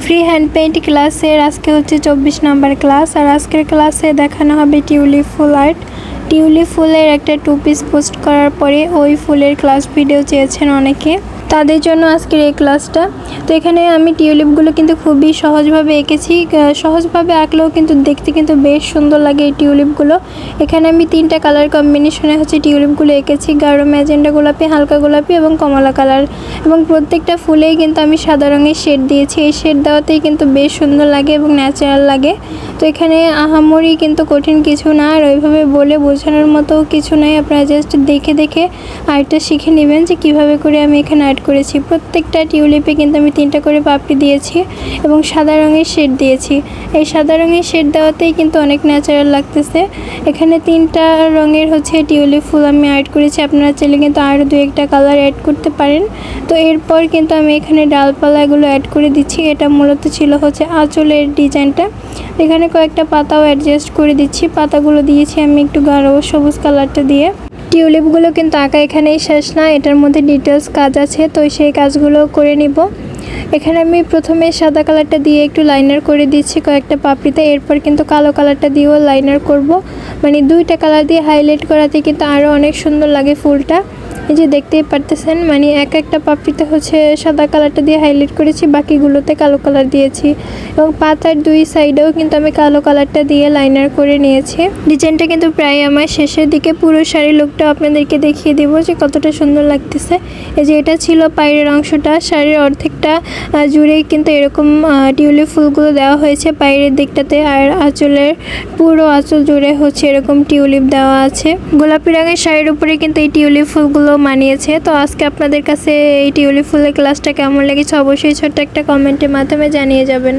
Free hand paint ক্লাসের আজকে হচ্ছে 24 নম্বর ক্লাস। আর আজকের ক্লাসে দেখানো হবে টিউলিপ ফুল আর্ট। টিউলিপ ফুলের একটা 2 পিস পোস্ট করার পরে ওই ফুলের ক্লাস ভিডিও চেয়েছেন অনেকে, তাদের জন্য আজকের এই ক্লাসটা। তো এখানে আমি টিউলিপগুলো কিন্তু খুবই সহজভাবে এঁকেছি। সহজভাবে আঁকলেও কিন্তু দেখতে কিন্তু বেশ সুন্দর লাগে এই টিউলিপগুলো। এখানে আমি 3টা কালার কম্বিনেশনে হচ্ছে টিউলিপগুলো এঁকেছি, গাঢ় ম্যাজেন্টা গোলাপি, হালকা গোলাপি এবং কমলা কালার। এবং প্রত্যেকটা ফুলেই কিন্তু আমি সাদা রঙের শেড দিয়েছি। এই শেড দেওয়াতেই কিন্তু বেশ সুন্দর লাগে এবং ন্যাচারাল লাগে। তো এখানে আহামরি কিন্তু কঠিন কিছু না, আর ওইভাবে বলে বোঝানোর মতো কিছু নাই। আপনারা জাস্ট দেখে দেখে আর্টটা শিখে নেবেন যে কীভাবে করে আমি এখানে আর্ট করেছি। প্রত্যেকটা টিউলিপে কিন্তু আমি 3টা করে পাপড়ি দিয়েছি এবং সাদা রঙের শেড দিয়েছি। এই সাদা রঙের শেড দেওয়াতেই কিন্তু অনেক ন্যাচারাল লাগতেছে। এখানে 3টা রঙের হচ্ছে টিউলিপ ফুল আমি আর্ট করেছি। আপনারা চাইলে কিন্তু আরও 2-1টা কালার অ্যাড করতে পারেন। তো এরপর কিন্তু আমি এখানে ডালপালাগুলো অ্যাড করে দিচ্ছি। এটা মূলত ছিল হচ্ছে আঁচলের ডিজাইনটা। এখানে কয়েকটা পাতাও অ্যাডজাস্ট করে দিচ্ছি। পাতাগুলো দিয়েছি আমি একটু গাঢ় সবুজ কালারটা দিয়ে। টিউলিপগুলো কিন্তু আঁকা এখানেই শেষ না, এটার মধ্যে ডিটেলস কাজ আছে, তো সেই কাজগুলো করে নিব। এখানে আমি প্রথমে সাদা কালারটা দিয়ে একটু লাইনার করে দিচ্ছি কয়েকটা পাপড়িতে। এরপর কিন্তু কালো কালারটা দিয়েও লাইনার করব, মানে 2টা কালার দিয়ে হাইলাইট করাতে কিন্তু আরও অনেক সুন্দর লাগে ফুলটা। এই যে দেখতেই পারতেছেন, মানে একটা পাপড়িতে হচ্ছে সাদা কালারটা দিয়ে হাইলাইট করেছি, বাকিগুলোতে কালো কালার দিয়েছি। এবং পাতার 2 সাইডেও কিন্তু আমি কালো কালারটা দিয়ে লাইনার করে নিয়েছি। ডিজাইনটা কিন্তু প্রায় আমার শেষের দিকে। পুরো শাড়ির লুকটা আপনাদেরকে দেখিয়ে দেবো যে কতটা সুন্দর লাগতেছে। এই যে এটা ছিল পায়ের অংশটা, শাড়ির অর্ধেকটা জুড়েই কিন্তু এরকম টিউলিপ ফুলগুলো দেওয়া হয়েছে পায়ের দিকটাতে। আর আঁচলের পুরো আঁচল জুড়ে হচ্ছে এরকম টিউলিপ দেওয়া আছে। গোলাপি রঙের শাড়ির উপরে কিন্তু এই টিউলিপ ফুলগুলো মানিয়েছে। তো আজকে আপনাদের কাছে এই টিউলিপ ফুলের ক্লাসটা কেমন লেগেছে অবশ্যই ছোট্ট একটা কমেন্টের মাধ্যমে জানিয়ে যাবেন।